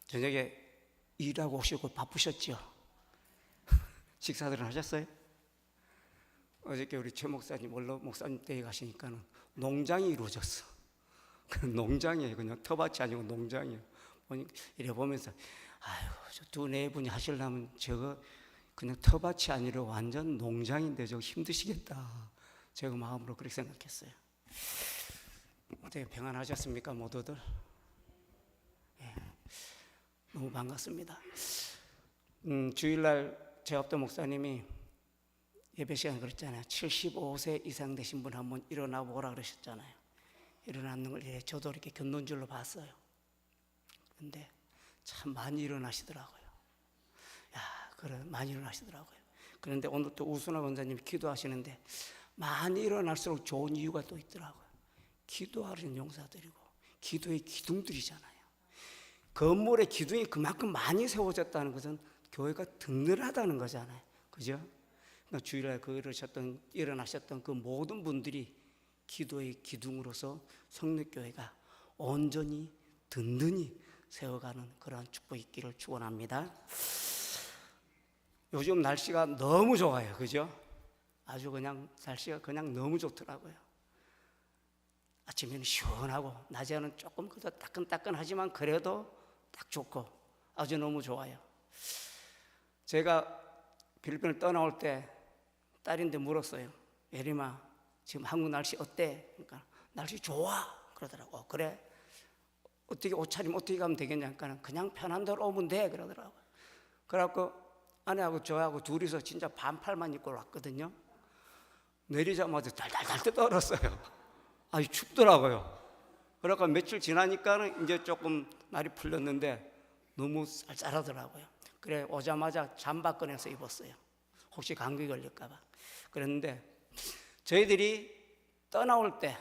저녁에 일하고 오시고 바쁘셨죠? 식사들은 하셨어요? 어저께 우리 최 목사님, 원로 목사님 댁에 가시니까는 농장이 이루어졌어. 그 농장이에요. 그냥 터밭이 아니고 농장이에요. 보니까 이래 보면서 아유, 저 두 네 분이 하시려면 저거 그냥 터밭이 아니라 완전 농장인데 저거 힘드시겠다. 제가 마음으로 그렇게 생각했어요. 어떻게 평안하셨습니까, 모두들? 예, 너무 반갑습니다. 주일날 제 앞도 목사님이 예배 시간에 그랬잖아요. 75세 이상 되신 분 한번 일어나 보라 그러셨잖아요. 일어나는 걸 저도 이렇게 겪는 줄로 봤어요. 근데 참 많이 일어나시더라고요. 야, 그래, 많이 일어나시더라고요. 그런데 오늘 또 우순아 원장님이 기도하시는데 많이 일어날수록 좋은 이유가 또 있더라고요. 기도하는 용사들이고 기도의 기둥들이잖아요. 건물의 기둥이 그만큼 많이 세워졌다는 것은 교회가 든든하다는 거잖아요. 그죠? 그러니까 주일날 일어나셨던 그 모든 분들이 기도의 기둥으로서 성립교회가 온전히 든든히 세워가는 그러한 축복이 있기를 축원합니다. 요즘 날씨가 너무 좋아요. 그죠? 아주 그냥 날씨가 그냥 너무 좋더라고요. 아침에는 시원하고 낮에는 조금 그래도 따끈따끈하지만 그래도 딱 좋고 아주 너무 좋아요. 제가 필리핀을 떠나올 때 딸인데 물었어요. 예림아, 지금 한국 날씨 어때? 그러니까 날씨 좋아 그러더라고. 그래, 어떻게 옷차림 어떻게 가면 되겠냐? 그러니까 그냥 편한 대로 오면 돼 그러더라고요. 그래갖고 아내하고 저하고 둘이서 진짜 반팔만 입고 왔거든요. 내리자마자 달달달 떨었어요. 아주 춥더라고요. 그러니까 며칠 지나니까는 이제 조금 날이 풀렸는데 너무 쌀쌀하더라고요. 그래 오자마자 잠바 꺼내서 입었어요. 혹시 감기 걸릴까봐. 그랬는데 저희들이 떠나올 때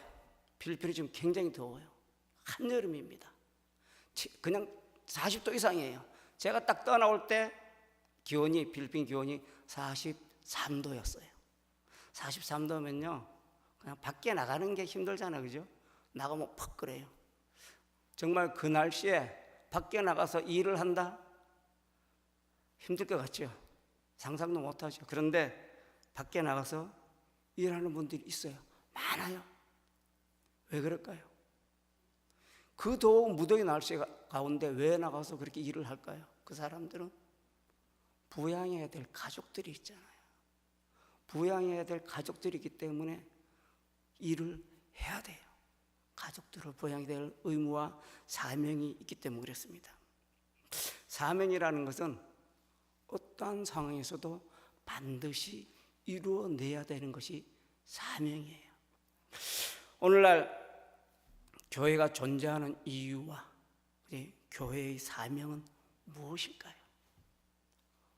필리핀이 지금 굉장히 더워요. 한여름입니다. 그냥 40도 이상이에요. 제가 딱 떠나올 때 기온이 필리핀 기온이 43도였어요. 43도면요 그냥 밖에 나가는 게 힘들잖아요. 그죠? 나가면 퍽 그래요. 정말 그 날씨에 밖에 나가서 일을 한다? 힘들 것 같죠? 상상도 못하죠. 그런데 밖에 나가서 일하는 분들이 있어요. 많아요. 왜 그럴까요? 그 더운 무더위 날씨 가운데 왜 나가서 그렇게 일을 할까요? 그 사람들은 부양해야 될 가족들이 있잖아요. 부양해야 될 가족들이 있기 때문에 일을 해야 돼요. 가족들을 부양해야 될 의무와 사명이 있기 때문에 그렇습니다. 사명이라는 것은 어떠한 상황에서도 반드시 이루어내야 되는 것이 사명이에요. 오늘날 교회가 존재하는 이유와 교회의 사명은 무엇일까요?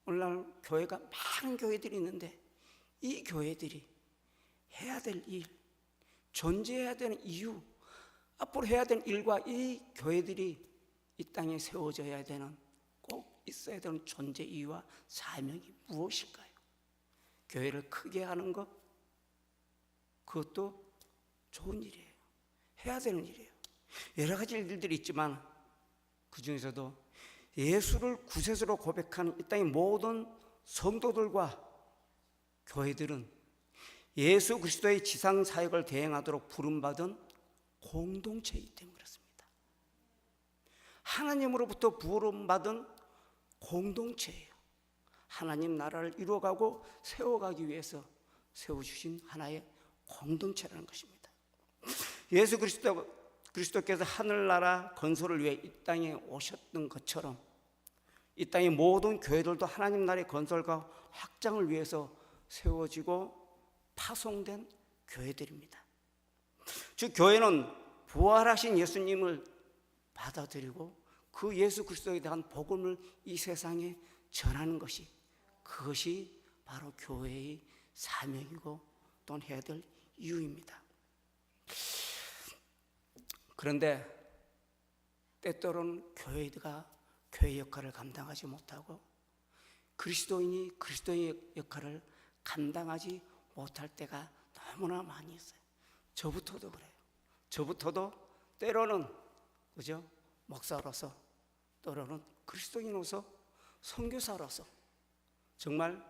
오늘날 교회가 많은 교회들이 있는데 이 교회들이 해야 될 일, 존재해야 되는 이유, 앞으로 해야 되는 일과 이 교회들이 이 땅에 세워져야 되는 꼭 있어야 되는 존재 이유와 사명이 무엇일까요? 교회를 크게 하는 것, 그것도 좋은 일이에요. 해야 되는 일이에요. 여러 가지 일들이 있지만 그 중에서도 예수를 구세주로 고백하는 이 땅의 모든 성도들과 교회들은 예수 그리스도의 지상 사역을 대행하도록 부름받은 공동체이기 때문에 그렇습니다. 하나님으로부터 부름받은 공동체예요. 하나님 나라를 이루어가고 세워가기 위해서 세워주신 하나의 공동체라는 것입니다. 예수 그리스도께서 하늘나라 건설을 위해 이 땅에 오셨던 것처럼 이 땅의 모든 교회들도 하나님 나라의 건설과 확장을 위해서 세워지고 파송된 교회들입니다. 즉 교회는 부활하신 예수님을 받아들이고 그 예수 그리스도에 대한 복음을 이 세상에 전하는 것이, 그것이 바로 교회의 사명이고 또 해야 될 이유입니다. 그런데 때때로는 교회가 교회 역할을 감당하지 못하고 그리스도인이 그리스도의 역할을 감당하지 못할 때가 너무나 많이 있어요. 저부터도 그래요. 저부터도 때로는 그죠? 목사로서 때로는 그리스도인으로서 선교사로서 정말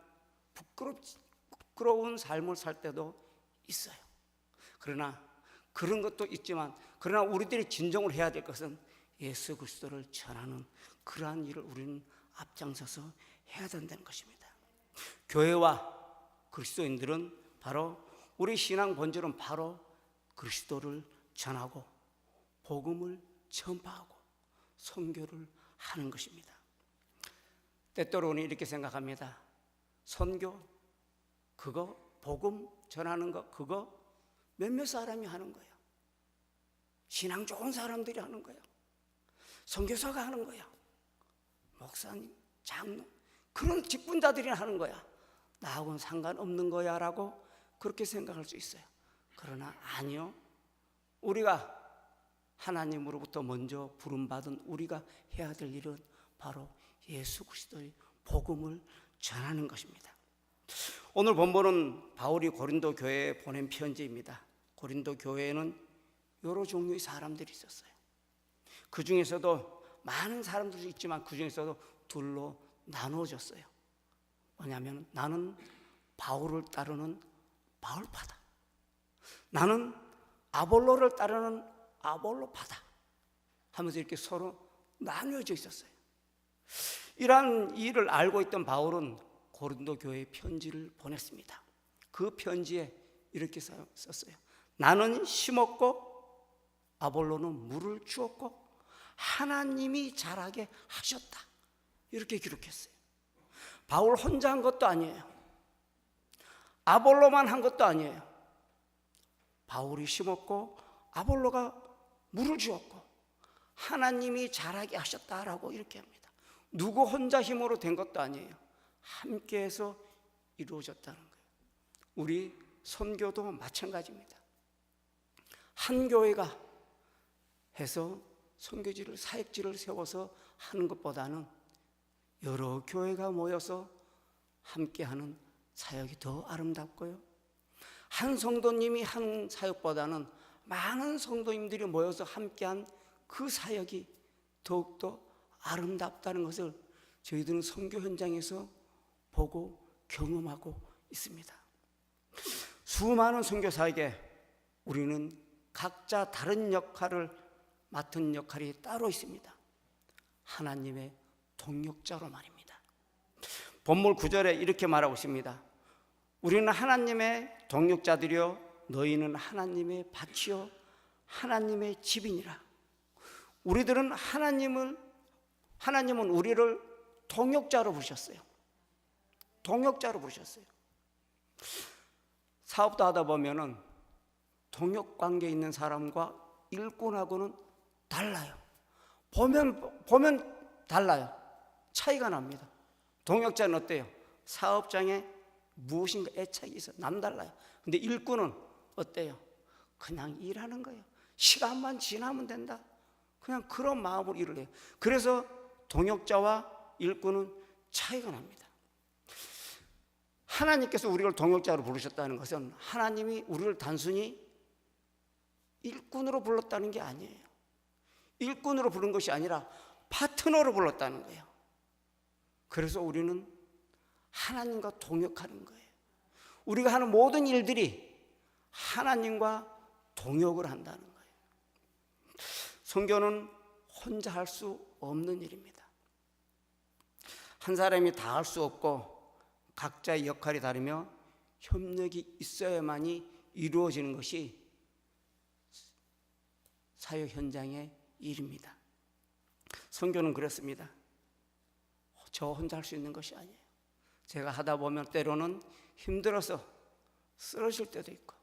부끄러운 삶을 살 때도 있어요. 그러나 그런 것도 있지만, 그러나 우리들이 진정을 해야 될 것은 예수 그리스도를 전하는 그러한 일을 우리는 앞장서서 해야 된다는 것입니다. 교회와 그리스도인들은 바로, 우리 신앙 본질은 바로 그리스도를 전하고 복음을 전파하고 선교를 하는 것입니다. 때때로는 이렇게 생각합니다. 선교, 그거 복음 전하는 거, 그거 몇몇 사람이 하는 거야. 신앙 좋은 사람들이 하는 거야. 선교사가 하는 거야. 목사님, 장로, 그런 직분자들이 하는 거야. 나하고는 상관없는 거야 라고 그렇게 생각할 수 있어요. 그러나 아니요, 우리가 하나님으로부터 먼저 부름받은 우리가 해야 될 일은 바로 예수 그리스도의 복음을 전하는 것입니다. 오늘 본문은 바울이 고린도 교회에 보낸 편지입니다. 고린도 교회에는 여러 종류의 사람들이 있었어요. 그 중에서도 많은 사람들이 있지만 그 중에서도 둘로 나누어졌어요. 뭐냐면, 나는 바울을 따르는 바울파다, 나는 아볼로를 따르는 아볼로파다 하면서 이렇게 서로 나누어져 있었어요. 이러한 일을 알고 있던 바울은 고린도 교회에 편지를 보냈습니다. 그 편지에 이렇게 썼어요. 나는 심었고 아볼로는 물을 주었고 하나님이 자라게 하셨다, 이렇게 기록했어요. 바울 혼자 한 것도 아니에요. 아볼로만 한 것도 아니에요. 바울이 심었고 아볼로가 물을 주었고 하나님이 자라게 하셨다라고 이렇게 합니다. 누구 혼자 힘으로 된 것도 아니에요. 함께해서 이루어졌다는 거예요. 우리 선교도 마찬가지입니다. 한 교회가 해서 선교지를, 사역지를 세워서 하는 것보다는 여러 교회가 모여서 함께하는 사역이 더 아름답고요, 한 성도님이 한 사역보다는 많은 성도님들이 모여서 함께한 그 사역이 더욱더 아름답다는 것을 저희들은 선교 현장에서 보고 경험하고 있습니다. 수많은 선교사에게 우리는 각자 다른 역할을 맡은 역할이 따로 있습니다. 하나님의 동역자로 말입니다. 본문 9절에 이렇게 말하고 있습니다. 우리는 하나님의 동역자들이요 너희는 하나님의 밭이요 하나님의 집이니라. 우리들은 하나님은 우리를 동역자로 부르셨어요. 동역자로 부르셨어요. 사업도 하다 보면은 동역 관계에 있는 사람과 일꾼하고는 달라요. 보면 달라요. 차이가 납니다. 동역자는 어때요? 사업장에 무엇인가 애착이 있어 남달라요. 근데 일꾼은 어때요? 그냥 일하는 거예요. 시간만 지나면 된다, 그냥 그런 마음으로 일을 해요. 그래서 동역자와 일꾼은 차이가 납니다. 하나님께서 우리를 동역자로 부르셨다는 것은 하나님이 우리를 단순히 일꾼으로 불렀다는 게 아니에요. 일꾼으로 부른 것이 아니라 파트너로 불렀다는 거예요. 그래서 우리는 하나님과 동역하는 거예요. 우리가 하는 모든 일들이 하나님과 동역을 한다는 거예요. 선교는 혼자 할 수 없는 일입니다. 한 사람이 다 할 수 없고 각자의 역할이 다르며 협력이 있어야만이 이루어지는 것이 사역 현장의 일입니다. 선교는 그렇습니다. 저 혼자 할 수 있는 것이 아니에요. 제가 하다 보면 때로는 힘들어서 쓰러질 때도 있고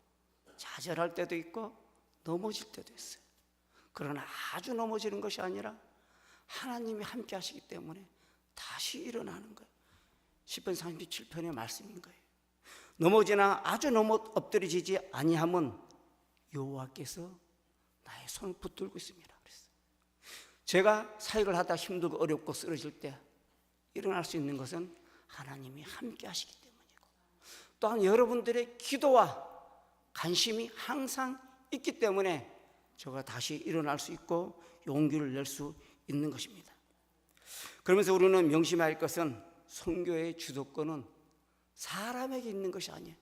좌절할 때도 있고 넘어질 때도 있어요. 그러나 아주 넘어지는 것이 아니라 하나님이 함께 하시기 때문에 다시 일어나는 거예요. 시편 37편의 말씀인 거예요. 넘어지나 아주 엎드려지지 아니함은 여호와께서 나의 손을 붙들고 있습니다. 그랬어요. 제가 사역을 하다 힘들고 어렵고 쓰러질 때 일어날 수 있는 것은 하나님이 함께 하시기 때문이고, 또한 여러분들의 기도와 관심이 항상 있기 때문에 제가 다시 일어날 수 있고 용기를 낼 수 있는 것입니다. 그러면서 우리는 명심해야 할 것은 선교의 주도권은 사람에게 있는 것이 아니에요.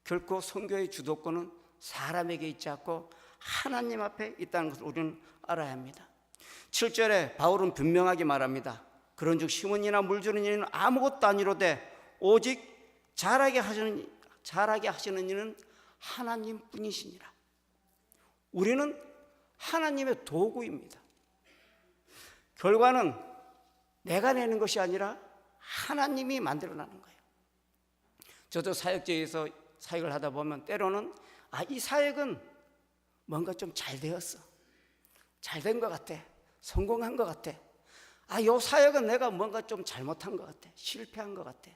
결코 선교의 주도권은 사람에게 있지 않고 하나님 앞에 있다는 것을 우리는 알아야 합니다. 7절에 바울은 분명하게 말합니다. 그런즉 심은 이나 물주는 이는 아무것도 아니로되 오직 자라게 하시는 이는 하나님뿐이시니라. 우리는 하나님의 도구입니다. 결과는 내가 내는 것이 아니라 하나님이 만들어내는 거예요. 저도 사역제에서 사역을 하다 보면 때로는 이 사역은 뭔가 좀 잘 되었어, 잘 된 것 같아, 성공한 것 같아. 이 사역은 내가 뭔가 좀 잘못한 것 같아, 실패한 것 같아.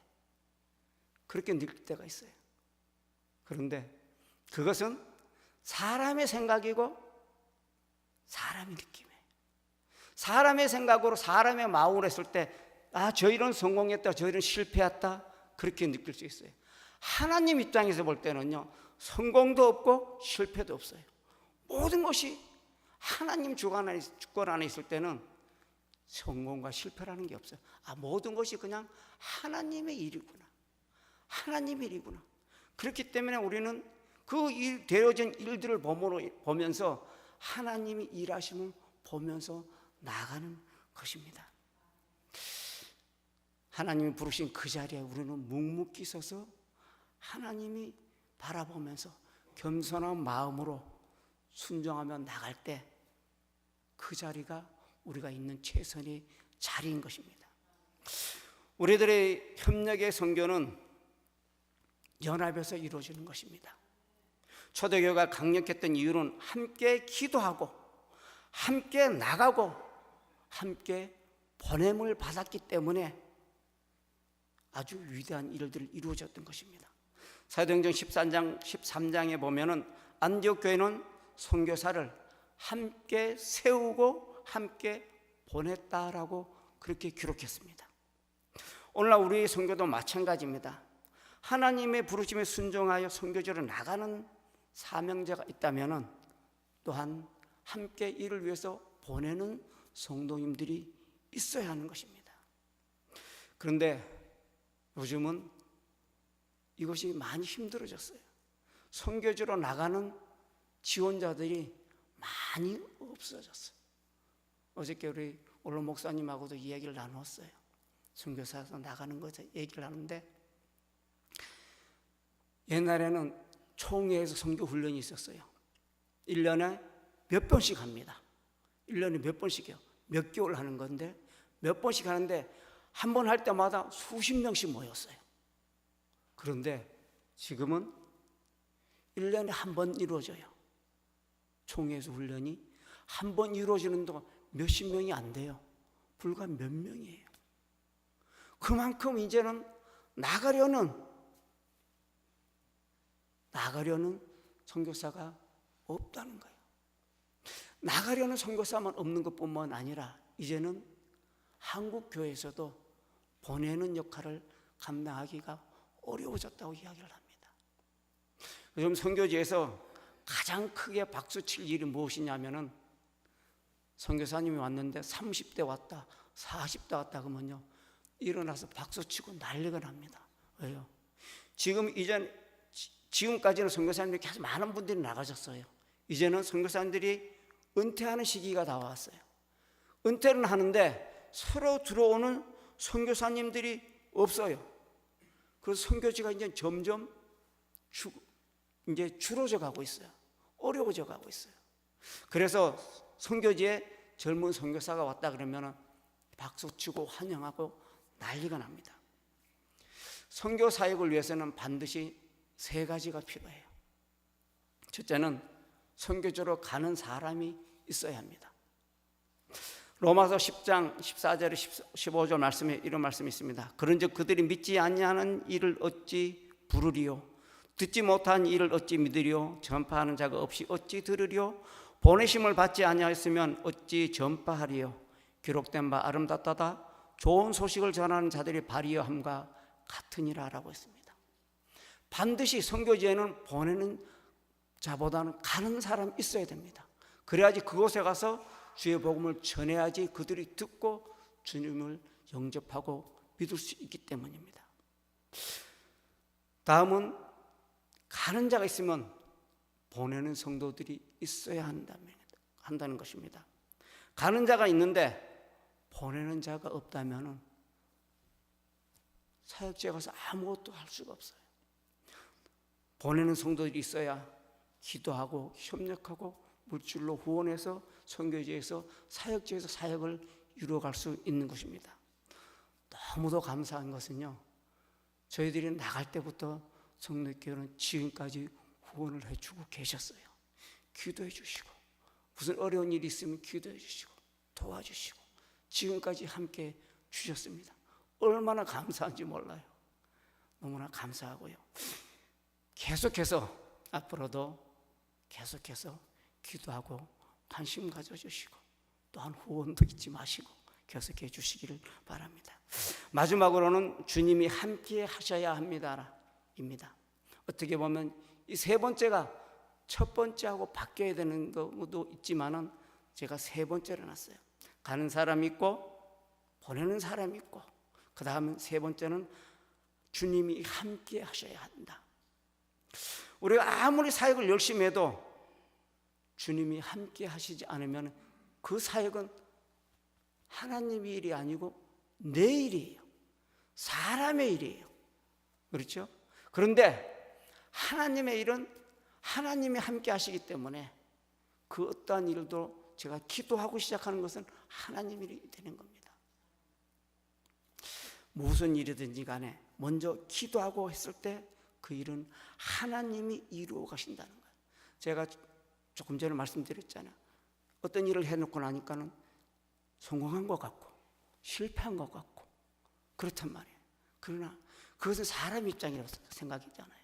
그렇게 느낄 때가 있어요. 그런데 그것은 사람의 생각이고 사람의 느낌이에요. 사람의 생각으로 사람의 마음으로 했을 때 저희는 성공했다, 저희는 실패했다, 그렇게 느낄 수 있어요. 하나님 입장에서 볼 때는요, 성공도 없고 실패도 없어요. 모든 것이 하나님 주권 안에 있을 때는 성공과 실패라는 게 없어요. 모든 것이 그냥 하나님의 일이구나, 하나님의 일이구나. 그렇기 때문에 우리는 그 되어진 일들을 보면서 하나님이 일하심을 보면서 나아가는 것입니다. 하나님이 부르신 그 자리에 우리는 묵묵히 서서 하나님이 바라보면서 겸손한 마음으로 순종하며 나갈 때 그 자리가 우리가 있는 최선의 자리인 것입니다. 우리들의 협력의 선교는 연합에서 이루어지는 것입니다. 초대교회가 강력했던 이유는 함께 기도하고 함께 나가고 함께 보냄을 받았기 때문에 아주 위대한 일들을 이루어졌던 것입니다. 사도행전 13장에 보면은 안디옥 교회는 선교사를 함께 세우고 함께 보냈다라고 그렇게 기록했습니다. 오늘날 우리의 선교도 마찬가지입니다. 하나님의 부르심에 순종하여 선교지로 나가는 사명자가 있다면은 또한 함께 이를 위해서 보내는 성도님들이 있어야 하는 것입니다. 그런데 요즘은 이것이 많이 힘들어졌어요. 선교지로 나가는 지원자들이 많이 없어졌어요. 어저께 우리 올로 목사님하고도 이야기를 나눴어요. 선교사에서 나가는 것에 얘기를 하는데, 옛날에는 총회에서 선교 훈련이 있었어요. 1년에 몇 번씩 합니다. 1년에 몇 번씩이요. 몇 개월 하는 건데 몇 번씩 하는데 한 번 할 때마다 수십 명씩 모였어요. 그런데 지금은 1년에 한 번 이루어져요. 총회에서 훈련이 한 번 이루어지는 동안 몇십 명이 안 돼요. 불과 몇 명이에요. 그만큼 이제는 나가려는 선교사가 없다는 거예요. 나가려는 선교사만 없는 것뿐만 아니라 이제는 한국 교회에서도 보내는 역할을 감당하기가 어려워졌다고 이야기를 합니다. 요즘 선교지에서 가장 크게 박수칠 일이 무엇이냐면은, 선교사님이 왔는데 30대 왔다, 40대 왔다 그러면요, 일어나서 박수치고 난리가 납니다. 왜요? 지금까지는 선교사님들이 계속 많은 분들이 나가셨어요. 이제는 선교사님들이 은퇴하는 시기가 다가왔어요. 은퇴는 하는데 새로 들어오는 선교사님들이 없어요. 그래서 선교지가 이제 점점 줄어져 가고 있어요. 어려워져 가고 있어요. 그래서 선교지에 젊은 선교사가 왔다 그러면 박수치고 환영하고 난리가 납니다. 선교 사역을 위해서는 반드시 세 가지가 필요해요. 첫째는 선교지로 가는 사람이 있어야 합니다. 로마서 10장 14절 15절 말씀에 이런 말씀이 있습니다. 그런즉 그들이 믿지 아니하는 일을 어찌 부르리요, 듣지 못한 일을 어찌 믿으리요, 전파하는 자가 없이 어찌 들으리요, 보내심을 받지 아니하였으면 어찌 전파하리요. 기록된 바 아름답다다 좋은 소식을 전하는 자들이 발이여 함과 같으니라 라고 했습니다. 반드시 선교지에는 보내는 자보다는 가는 사람이 있어야 됩니다. 그래야지 그곳에 가서 주의 복음을 전해야지 그들이 듣고 주님을 영접하고 믿을 수 있기 때문입니다. 다음은 가는 자가 있으면 보내는 성도들이 있어야 한다는 것입니다. 가는 자가 있는데 보내는 자가 없다면 사역지에 가서 아무것도 할 수가 없어요. 보내는 성도들이 있어야 기도하고 협력하고 물질로 후원해서 선교지에서 사역지에서 사역을 이루어갈 수 있는 것입니다. 너무도 감사한 것은요, 저희들이 나갈 때부터 성례교회는 지금까지 후원을 해주고 계셨어요. 기도해 주시고 무슨 어려운 일이 있으면 기도해 주시고 도와주시고 지금까지 함께 주셨습니다. 얼마나 감사한지 몰라요. 너무나 감사하고요. 계속해서 앞으로도 계속해서 기도하고 관심 가져주시고 또한 후원도 잊지 마시고 계속해 주시기를 바랍니다. 마지막으로는 주님이 함께 하셔야 합니다. 어떻게 보면 이 세 번째가 첫 번째하고 바뀌어야 되는 것도 있지만은 제가 세 번째로 놨어요. 가는 사람이 있고 보내는 사람이 있고 그 다음은 세 번째는 주님이 함께 하셔야 한다. 우리가 아무리 사역을 열심히 해도 주님이 함께 하시지 않으면 그 사역은 하나님의 일이 아니고 내 일이에요. 사람의 일이에요. 그렇죠? 그런데 하나님의 일은 하나님이 함께 하시기 때문에 그 어떠한 일도 제가 기도하고 시작하는 것은 하나님 일이 되는 겁니다. 무슨 일이든지 간에 먼저 기도하고 했을 때 그 일은 하나님이 이루어 가신다는 거예요. 제가 조금 전에 말씀드렸잖아요. 어떤 일을 해놓고 나니까는 성공한 것 같고 실패한 것 같고 그렇단 말이에요. 그러나 그것은 사람 입장이라고 생각이잖아요.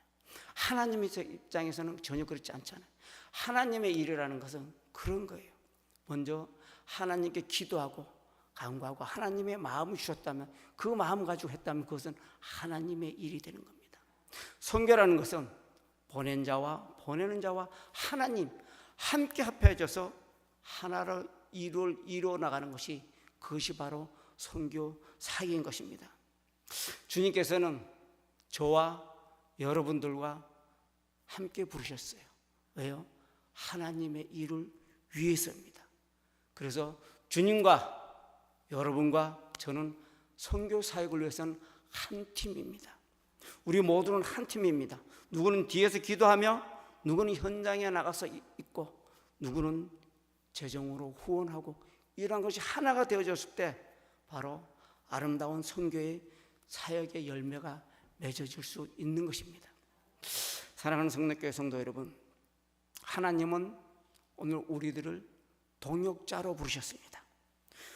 하나님의 입장에서는 전혀 그렇지 않잖아요. 하나님의 일이라는 것은 그런 거예요. 먼저 하나님께 기도하고 간구하고 하나님의 마음을 주셨다면 그 마음 가지고 했다면 그것은 하나님의 일이 되는 겁니다. 선교라는 것은 보낸 자와 보내는 자와 하나님 함께 합해져서 하나로 이루어 나가는 것이 그것이 바로 선교 사역인 것입니다. 주님께서는 저와 여러분들과 함께 부르셨어요. 왜요? 하나님의 일을 위해서입니다. 그래서 주님과 여러분과 저는 선교 사역을 위해서는 한 팀입니다. 우리 모두는 한 팀입니다. 누구는 뒤에서 기도하며 누구는 현장에 나가서 있고 누구는 재정으로 후원하고 이러한 것이 하나가 되어졌을 때 바로 아름다운 선교의 사역의 열매가 맺어질 수 있는 것입니다. 사랑하는 성례교회 성도 여러분, 하나님은 오늘 우리들을 동역자로 부르셨습니다.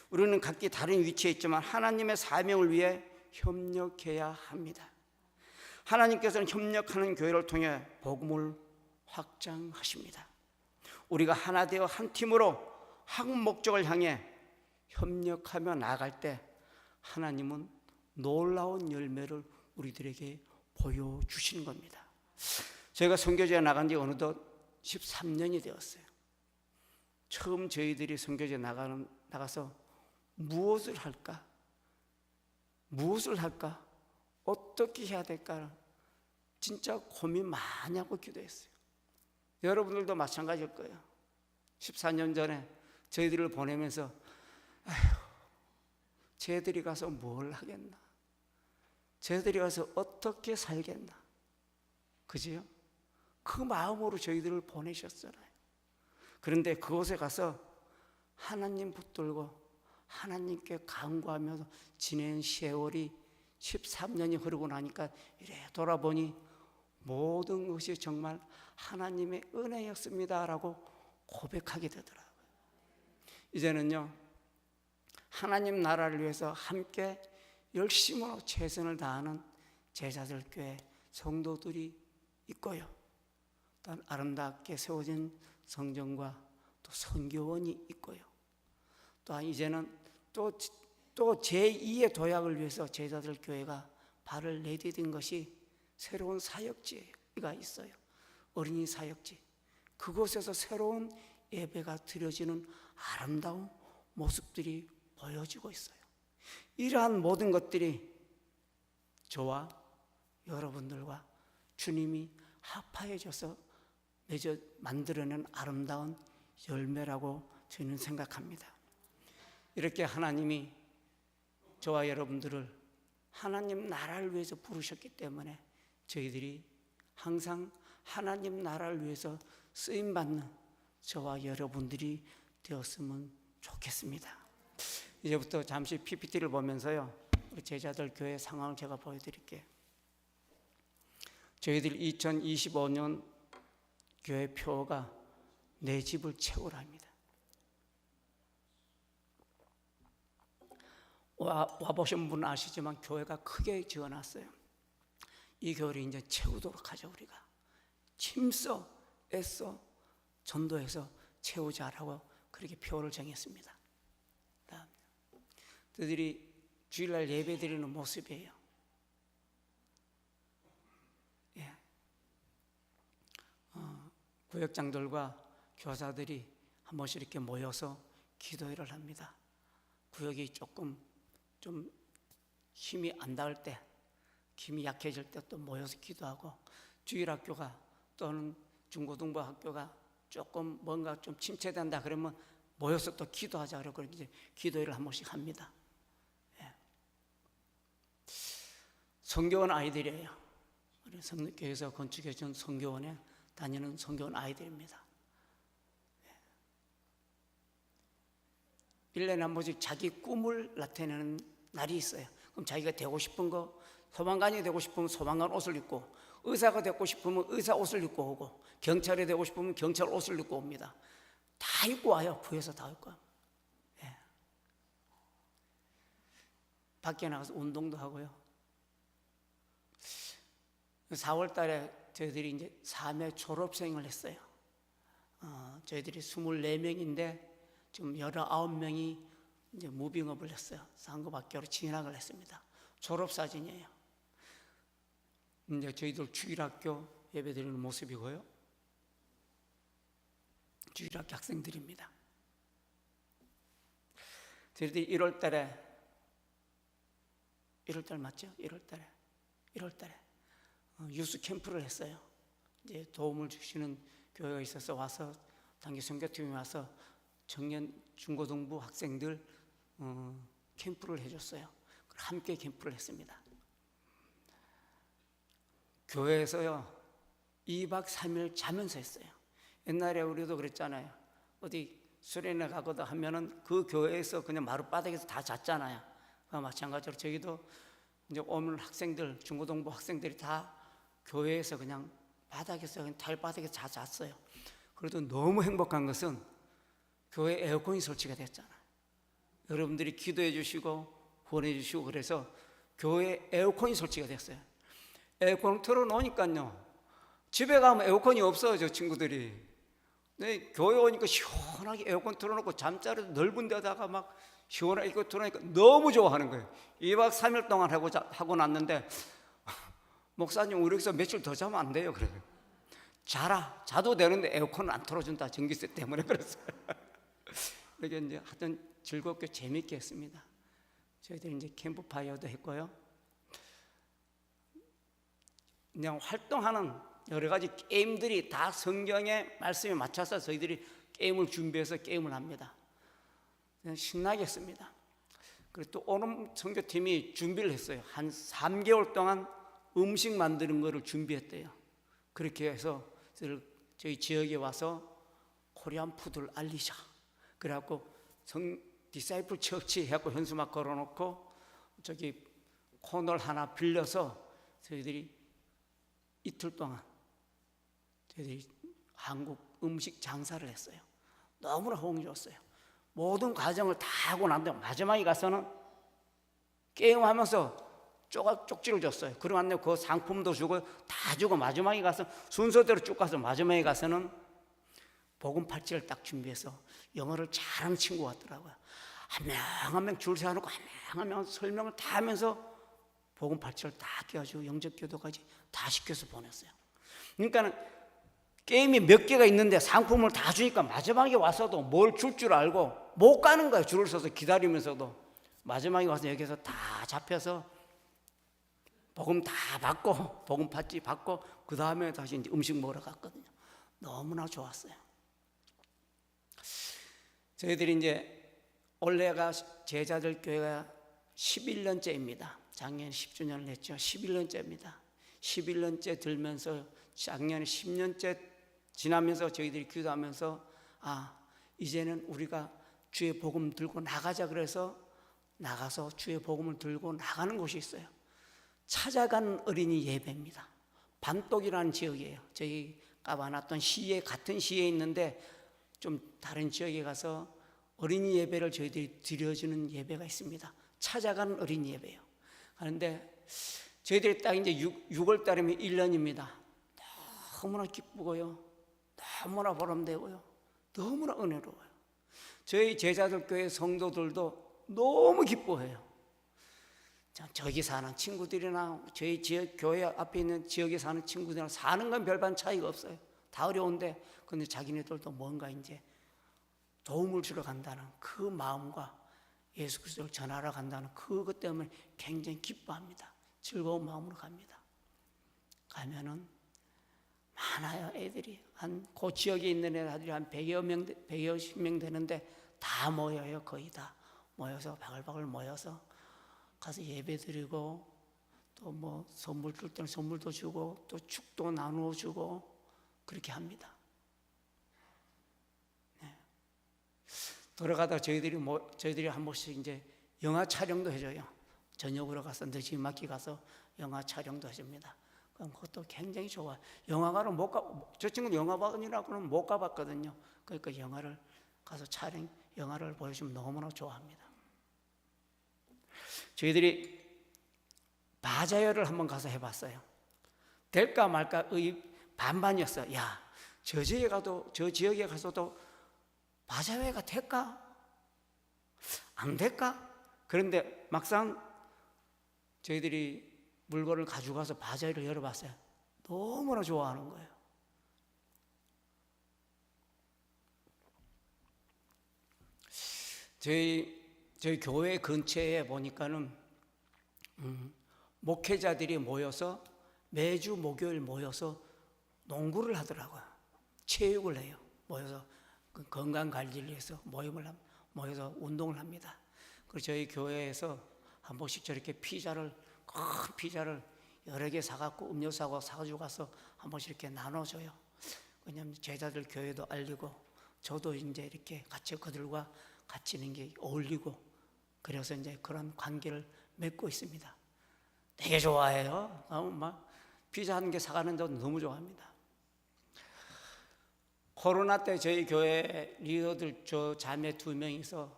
우리는 각기 다른 위치에 있지만 하나님의 사명을 위해 협력해야 합니다. 하나님께서는 협력하는 교회를 통해 복음을 확장하십니다. 우리가 하나 되어 한 팀으로 한 목적을 향해 협력하며 나아갈 때 하나님은 놀라운 열매를 우리들에게 보여주시는 겁니다. 저희가 선교지에 나간 지 어느덧 13년이 되었어요. 처음 저희들이 선교지에 나가서 무엇을 할까? 어떻게 해야 될까? 진짜 고민 많이 하고 기도했어요. 여러분들도 마찬가지일 거예요. 14년 전에 저희들을 보내면서 쟤들이 가서 뭘 하겠나? 쟤들이 가서 어떻게 살겠나? 그지요? 그 마음으로 저희들을 보내셨잖아요. 그런데 그곳에 가서 하나님 붙들고 하나님께 간구하면서 지낸 세월이 13년이 흐르고 나니까 이래 돌아보니 모든 것이 정말 하나님의 은혜였습니다라고 고백하게 되더라고요. 이제는요, 하나님 나라를 위해서 함께 열심으로 최선을 다하는 제자들 교회 성도들이 있고요. 또 아름답게 세워진 성전과 또 선교원이 있고요. 또한 이제는 또 제2의 도약을 위해서 제자들 교회가 발을 내디딘 것이 새로운 사역지가 있어요. 어린이 사역지. 그곳에서 새로운 예배가 드려지는 아름다운 모습들이 보여지고 있어요. 이러한 모든 것들이 저와 여러분들과 주님이 합하여져서 맺어 만들어낸 아름다운 열매라고 저는 생각합니다. 이렇게 하나님이 저와 여러분들을 하나님 나라를 위해서 부르셨기 때문에 저희들이 항상 하나님 나라를 위해서 쓰임받는 저와 여러분들이 되었으면 좋겠습니다. 이제부터 잠시 PPT를 보면서요, 우리 제자들 교회 상황을 제가 보여드릴게요. 저희들 2025년 교회 표가 내 집을 채우랍니다. 와보신 분은 아시지만 교회가 크게 지어놨어요. 이 교회를 이제 채우도록 하죠. 우리가 힘써 애써 전도해서 채우자라고 그렇게 표를 정했습니다. 너희들이 주일날 예배 드리는 모습이에요. 예. 구역장들과 교사들이 한 번씩 이렇게 모여서 기도회를 합니다. 구역이 조금 좀 힘이 안 닿을 때, 힘이 약해질 때 또 모여서 기도하고, 주일학교가 또는 중고등부 학교가 조금 뭔가 좀 침체된다 그러면 모여서 또 기도하자 그러고 이제 기도회를 한 번씩 합니다. 예. 성교원 아이들이에요. 우리 성교에서 건축해 준 성교원에 다니는 성교원 아이들입니다. 1년에 한 번씩 자기 꿈을 나타내는 날이 있어요. 그럼 자기가 되고 싶은 거, 소방관이 되고 싶으면 소방관 옷을 입고, 의사가 되고 싶으면 의사 옷을 입고 오고, 경찰이 되고 싶으면 경찰 옷을 입고 옵니다. 다 입고 와요. 구에서 다 입고. 예. 밖에 나가서 운동도 하고요. 4월 달에 저희들이 이제 3회 졸업생을 했어요. 저희들이 24명인데 지금 19명이 이제 무빙업을 했어요. 상급학교로 진학을 했습니다. 졸업사진이에요. 이제 저희들 주일학교 예배드리는 모습이고요. 주일학교 학생들입니다. 저희들이 1월달 맞죠? 1월달에 유스 캠프를 했어요. 이제 도움을 주시는 교회가 있어서 와서 단기 선교팀이 와서 청년 중고등부 학생들 캠프를 해줬어요. 함께 캠프를 했습니다. 교회에서요 2박 3일 자면서 했어요. 옛날에 우리도 그랬잖아요. 어디 수련회 가거나 하면은 그 교회에서 그냥 마룻바닥에서 다 잤잖아요. 마찬가지로 저희도 이제 오늘 학생들, 중고등부 학생들이 다 교회에서 그냥 바닥에서 그냥 달바닥에서 다 잤어요. 그래도 너무 행복한 것은 교회 에어컨이 설치가 됐잖아요. 여러분들이 기도해 주시고 후원해 주시고 그래서 교회 에어컨이 설치가 됐어요. 에어컨 틀어놓으니까요 집에 가면 에어컨이 없어요. 저 친구들이. 네, 교회 오니까 시원하게 에어컨 틀어놓고 잠자리도 넓은 데다가 막 시원하게 이거 틀어놓으니까 너무 좋아하는 거예요. 2박 3일 동안 하고 났는데 목사님 우리 여기서 며칠 더 자면 안 돼요. 그래요. 자도 되는데 에어컨을 안 틀어준다. 전기세 때문에 그랬어요. 이렇게 이제 하여튼 즐겁게 재밌게 했습니다. 저희들이 이제 캠프파이어도 했고요. 그냥 활동하는 여러 가지 게임들이 다 성경의 말씀에 맞춰서 저희들이 게임을 준비해서 게임을 합니다. 그냥 신나게 했습니다. 그리고 또 오늘 선교팀이 준비를 했어요. 한 3개월 동안 음식 만드는 거를 준비했대요. 그렇게 해서 저희 지역에 와서 코리안 푸드를 알리자. 그래갖고 디사이플 처치 해갖고 현수막 걸어놓고 저기 코너를 하나 빌려서 저희들이 이틀 동안 저희들이 한국 음식 장사를 했어요. 너무나 호응이 좋았어요. 모든 과정을 다 하고 난 다음에 마지막에 가서는 게임하면서 쪽지를 줬어요. 그러고 난 다음에 그 상품도 주고 다 주고 마지막에 가서 순서대로 쭉 가서 마지막에 가서는 복음 팔찌를 딱 준비해서 영어를 잘하는 친구 같더라고요. 한 명 한 명 줄 세워놓고 한 명 한 명 설명을 다 하면서 복음 팔찌를 다 껴가지고 영접기도까지 다 시켜서 보냈어요. 그러니까 게임이 몇 개가 있는데 상품을 다 주니까 마지막에 와서도 뭘 줄 알고 못 가는 거예요. 줄을 서서 기다리면서도. 마지막에 와서 여기서 다 잡혀서 복음 다 받고 복음 받고 그 다음에 다시 이제 음식 먹으러 갔거든요. 너무나 좋았어요. 저희들이 이제 올해가 제자들 교회가 11년째입니다. 작년에 10주년을 했죠. 11년째입니다. 11년째 들면서 작년에 10년째 지나면서 저희들이 기도하면서 이제는 우리가 주의 복음 들고 나가자 그래서 나가서 주의 복음을 들고 나가는 곳이 있어요. 찾아가는 어린이 예배입니다. 반독이라는 지역이에요. 저희 까봐놨던 시에 같은 시에 있는데 좀 다른 지역에 가서 어린이 예배를 저희들이 드려주는 예배가 있습니다. 찾아가는 어린이 예배예요. 그런데 저희들이 딱 이제 6월 달이면 1년입니다. 너무나 기쁘고요. 너무나 보람되고요. 너무나 은혜로워요. 저희 제자들 교회 성도들도 너무 기뻐해요. 저기 사는 친구들이나 저희 지역 교회 앞에 있는 지역에 사는 친구들이랑 사는 건 별반 차이가 없어요. 다 어려운데 근데 자기네들도 뭔가 이제 도움을 주러 간다는 그 마음과 예수 그리스도를 전하러 간다는 그것 때문에 굉장히 기뻐합니다. 즐거운 마음으로 갑니다. 가면은 많아요. 애들이 그 지역에 있는 애들이 한 100여 명 되는데 다 모여요. 거의 다 모여서 바글바글 모여서 가서 예배 드리고 또 뭐 선물 줄 때는 선물도 주고 또 축도 나누어 주고 그렇게 합니다. 네. 돌아가다 저희들이 한 번씩 이제 영화 촬영도 해줘요. 저녁으로 가서 늦지막히 가서 영화 촬영도 해줍니다. 그럼 그것도 굉장히 좋아요. 영화관은 저 친구는 영화관이라고는 못 가봤거든요. 그러니까 영화를 가서 영화를 보여주면 너무나 좋아합니다. 저희들이 바자회를 한번 가서 해봤어요. 될까 말까 반반이었어요. 저 지역에 가서도 바자회가 될까? 안 될까? 그런데 막상 저희들이 물건을 가져가서 바자회를 열어봤어요. 너무나 좋아하는 거예요. 저희 교회 근처에 보니까는 목회자들이 모여서 매주 목요일 모여서 농구를 하더라고요. 체육을 해요. 모여서 건강 관리를 위해서 모여서 운동을 합니다. 그리고 저희 교회에서 한 번씩 저렇게 큰 피자를 여러 개 사갖고 음료수하고 사가지고 가서 한 번씩 이렇게 나눠줘요. 왜냐하면 제자들 교회도 알리고 저도 이제 이렇게 같이 그들과 같이 있는 게 어울리고 그래서 이제 그런 관계를 맺고 있습니다. 되게 좋아해요. 막 피자 한 개 사가는 데 너무 좋아합니다. 코로나 때 저희 교회 리더들 저 자매 2명이서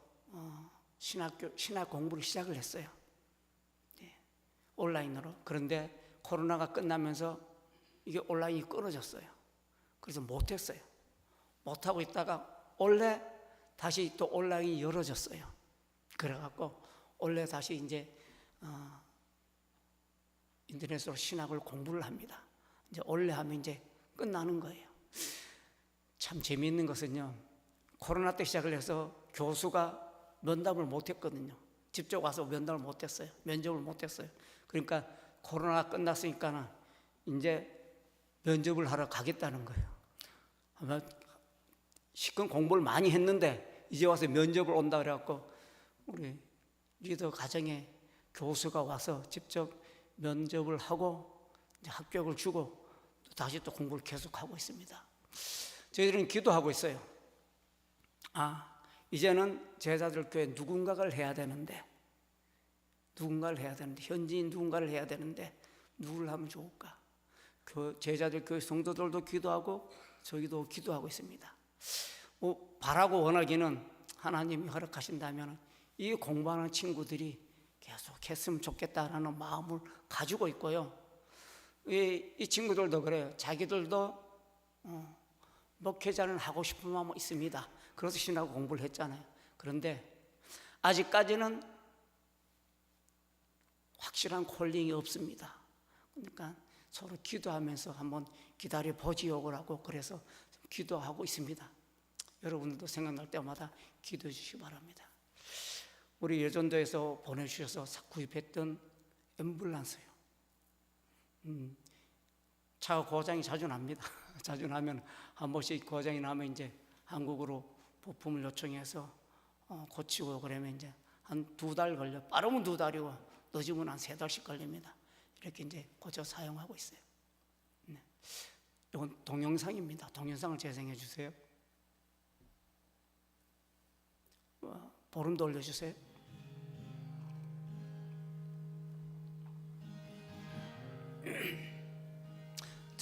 신학 공부를 시작을 했어요. 네, 온라인으로. 그런데 코로나가 끝나면서 이게 온라인이 끊어졌어요. 그래서 못했어요. 못하고 있다가 원래 다시 또 온라인이 열어졌어요. 그래갖고 원래 다시 이제 인터넷으로 신학을 공부를 합니다. 이제 원래 하면 이제 끝나는 거예요. 참 재미있는 것은요, 코로나 때 시작을 해서 교수가 면담을 못했거든요. 직접 와서 면담을 못했어요. 면접을 못했어요. 그러니까 코로나가 끝났으니까 이제 면접을 하러 가겠다는 거예요. 아마 시큰 공부를 많이 했는데 이제 와서 면접을 온다 그래갖고 우리 리더 가정에 교수가 와서 직접 면접을 하고 이제 합격을 주고 또 다시 또 공부를 계속하고 있습니다. 저희들은 기도하고 있어요. 이제는 제자들 교회 누군가를 해야 되는데 현지인 누군가를 해야 되는데 누구를 하면 좋을까? 제자들 교회 성도들도 기도하고 저희도 기도하고 있습니다. 바라고 원하기는 하나님이 허락하신다면 이 공부하는 친구들이 계속 했으면 좋겠다라는 마음을 가지고 있고요. 이 친구들도 그래요. 자기들도 목회자는 하고 싶은 마음은 있습니다. 그래서 신학 공부를 했잖아요. 그런데 아직까지는 확실한 콜링이 없습니다. 그러니까 서로 기도하면서 한번 기다려 보지요라고 그래서 기도하고 있습니다. 여러분들도 생각날 때마다 기도해 주시기 바랍니다. 우리 예전도에서 보내주셔서 구입했던 앰뷸런스요. 차가 고장이 자주 납니다. 자주 나면 한 번씩 고장이 나면 이제 한국으로 부품을 요청해서 고치고 그러면 이제 한 2달 걸려. 빠르면 2달이고 늦으면 한 3달씩 걸립니다. 이렇게 이제 고쳐 사용하고 있어요. 네. 이건 동영상입니다. 동영상을 재생해 주세요. 보름도 올려주세요.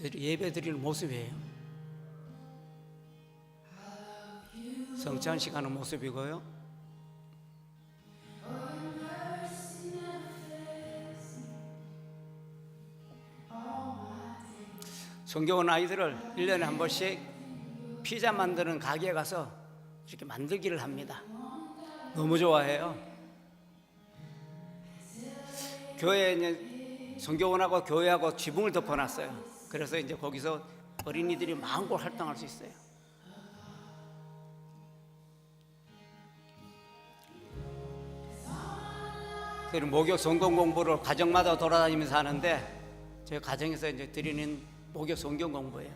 예배 드리는 모습이에요. 성찬식 하는 모습이고요. 성경은 아이들을 1년에 한 번씩 피자 만드는 가게에 가서 이렇게 만들기를 합니다. 너무 좋아해요. 교회에 이제 성경원하고 교회하고 지붕을 덮어놨어요. 그래서 이제 거기서 어린이들이 마음껏 활동할 수 있어요. 그리고 목욕 성경 공부를 가정마다 돌아다니면서 하는데 저희 가정에서 이제 드리는 목욕 성경 공부예요.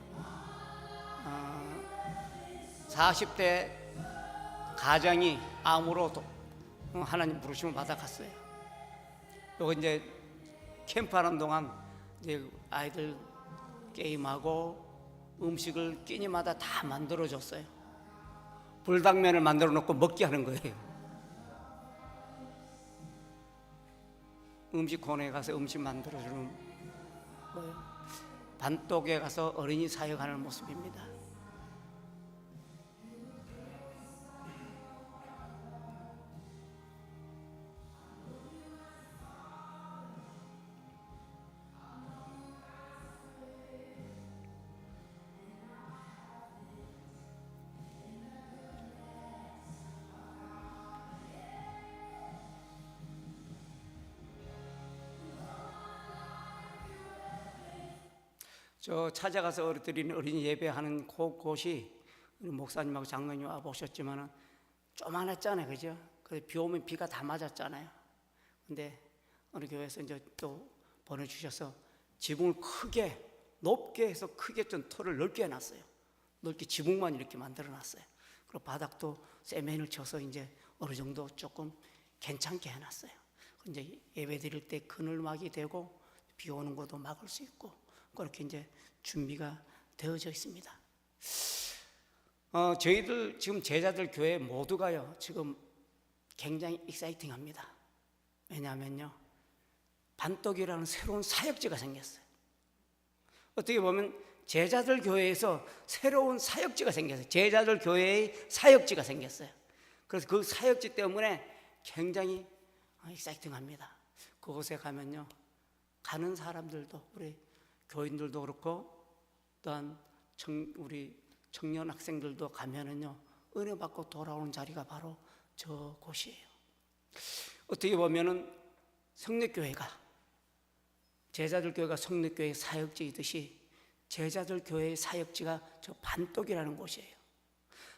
40대 가장이 암으로 하나님 부르심을 받아갔어요. 그리고 이제 캠프하는 동안 이제 아이들 게임하고 음식을 끼니마다 다 만들어줬어요. 불닭면을 만들어 놓고 먹게 하는 거예요. 음식 코너에 가서 음식 만들어주는 거예요. 반독에 가서 어린이 사역하는 모습입니다. 저 찾아가서 드리는 어린이 예배하는 곳이 우리 목사님하고 장로님 와 보셨지만은 조만했잖아요, 그죠? 그래서 비 오면 비가 다 맞았잖아요. 근데 어느 교회에서 이제 또 보내주셔서 지붕을 크게 높게 해서 크게 좀 털을 넓게 해놨어요. 넓게 지붕만 이렇게 만들어놨어요. 그리고 바닥도 세면을 쳐서 이제 어느 정도 조금 괜찮게 해놨어요. 이제 예배 드릴 때 그늘막이 되고 비 오는 것도 막을 수 있고. 그렇게 이제 준비가 되어져 있습니다. 저희들 지금 제자들 교회 모두가요 지금 굉장히 익사이팅합니다. 왜냐하면요 반떡이라는 새로운 사역지가 생겼어요. 어떻게 보면 제자들 교회에서 새로운 사역지가 생겼어요. 제자들 교회의 사역지가 생겼어요. 그래서 그 사역지 때문에 굉장히 익사이팅합니다. 그곳에 가면요 가는 사람들도 우리 교인들도 그렇고 또한 우리 청년 학생들도 가면은요 은혜 받고 돌아오는 자리가 바로 저 곳이에요. 어떻게 보면은 성례교회가 제자들 교회가 성례교회 사역지이듯이 제자들 교회의 사역지가 저 반떡이라는 곳이에요.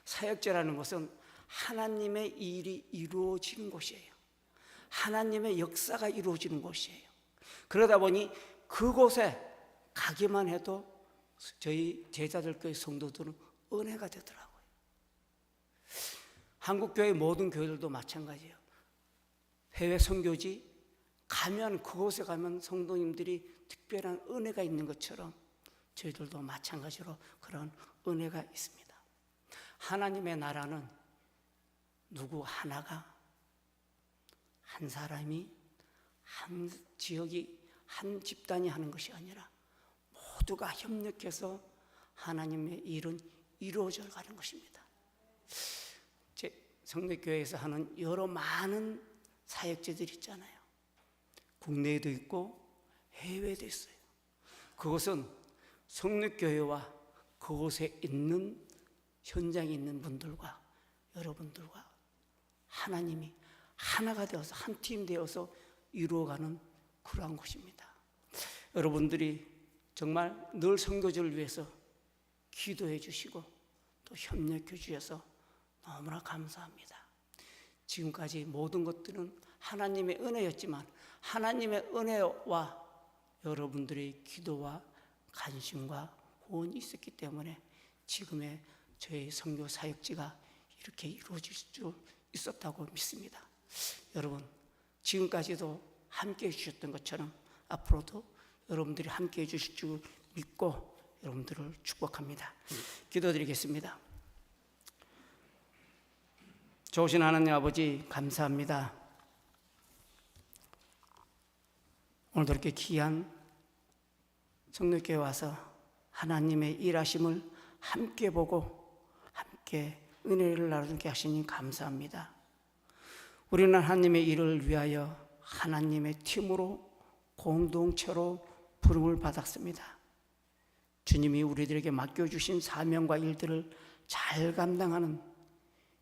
사역지라는 것은 하나님의 일이 이루어지는 곳이에요. 하나님의 역사가 이루어지는 곳이에요. 그러다 보니 그곳에 가기만 해도 저희 제자들 교회 성도들은 은혜가 되더라고요. 한국교회 모든 교회들도 마찬가지예요. 해외 선교지 가면 그곳에 가면 성도님들이 특별한 은혜가 있는 것처럼 저희들도 마찬가지로 그런 은혜가 있습니다. 하나님의 나라는 누구 하나가 한 사람이 한 지역이 한 집단이 하는 것이 아니라 모두가 협력해서 하나님의 일은 이루어져 가는 것입니다. 제 성례교회에서 하는 여러 많은 사역제들이 있잖아요. 국내에도 있고 해외에도 있어요. 그것은 성례교회와 그곳에 있는 현장에 있는 분들과 여러분들과 하나님이 하나가 되어서 한 팀 되어서 이루어가는 그러한 곳입니다. 여러분들이 정말 늘 선교지를 위해서 기도해 주시고 또 협력해 주셔서 너무나 감사합니다. 지금까지 모든 것들은 하나님의 은혜였지만 하나님의 은혜와 여러분들의 기도와 관심과 후원이 있었기 때문에 지금의 저의 선교 사역지가 이렇게 이루어질 수 있었다고 믿습니다. 여러분, 지금까지도 함께해 주셨던 것처럼 앞으로도 여러분들이 함께해 주실 줄 믿고 여러분들을 축복합니다. 기도드리겠습니다. 좋으신 하나님 아버지, 감사합니다. 오늘도 이렇게 귀한 성령교회 와서 하나님의 일하심을 함께 보고 함께 은혜를 나누게 하시니 감사합니다. 우리는 하나님의 일을 위하여 하나님의 팀으로 공동체로 부름을 받았습니다. 주님이 우리들에게 맡겨주신 사명과 일들을 잘 감당하는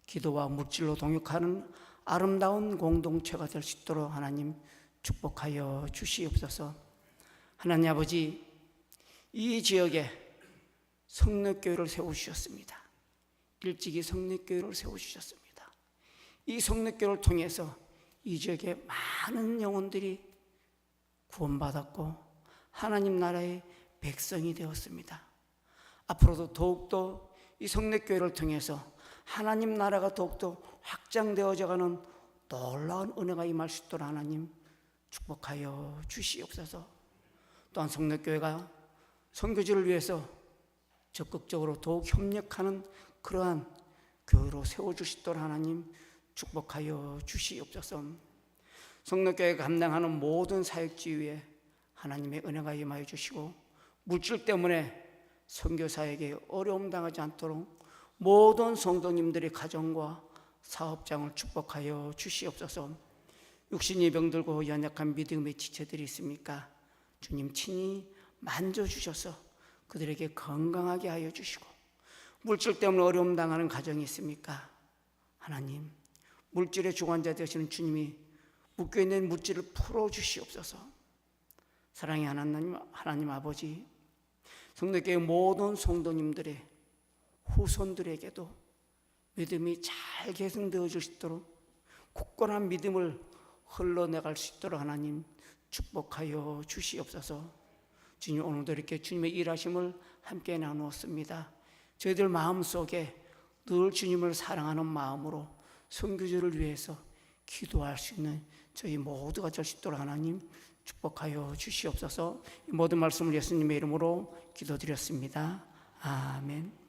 기도와 물질로 동역하는 아름다운 공동체가 될 수 있도록 하나님 축복하여 주시옵소서. 하나님 아버지, 이 지역에 성례교회를 세우셨습니다. 일찍이 성례교회를 세우셨습니다. 이 성례교회를 통해서 이 지역에 많은 영혼들이 구원받았고 하나님 나라의 백성이 되었습니다. 앞으로도 더욱더 이 성례교회를 통해서 하나님 나라가 더욱더 확장되어져가는 놀라운 은혜가 임할 수 있도록 하나님 축복하여 주시옵소서. 또한 성례교회가 선교지를 위해서 적극적으로 더욱 협력하는 그러한 교회로 세워주시도록 하나님 축복하여 주시옵소서. 성례교회가 감당하는 모든 사역지 위에 하나님의 은혜가 임하여 주시고 물질 때문에 선교사에게 어려움 당하지 않도록 모든 성도님들의 가정과 사업장을 축복하여 주시옵소서. 육신이 병들고 연약한 믿음의 지체들이 있습니까? 주님 친히 만져주셔서 그들에게 건강하게 하여 주시고, 물질 때문에 어려움 당하는 가정이 있습니까? 하나님, 물질의 주관자 되시는 주님이 묶여있는 물질을 풀어주시옵소서. 사랑의 하나님 아버지, 성도교회 모든 성도님들의 후손들에게도 믿음이 잘 계승되어질 수 있도록 굳건한 믿음을 흘러내갈 수 있도록 하나님 축복하여 주시옵소서. 주님, 오늘도 이렇게 주님의 일하심을 함께 나누었습니다. 저희들 마음속에 늘 주님을 사랑하는 마음으로 선교지를 위해서 기도할 수 있는 저희 모두가 될 수 있도록 하나님 축복하여 주시옵소서. 이 모든 말씀을 예수님의 이름으로 기도드렸습니다. 아멘.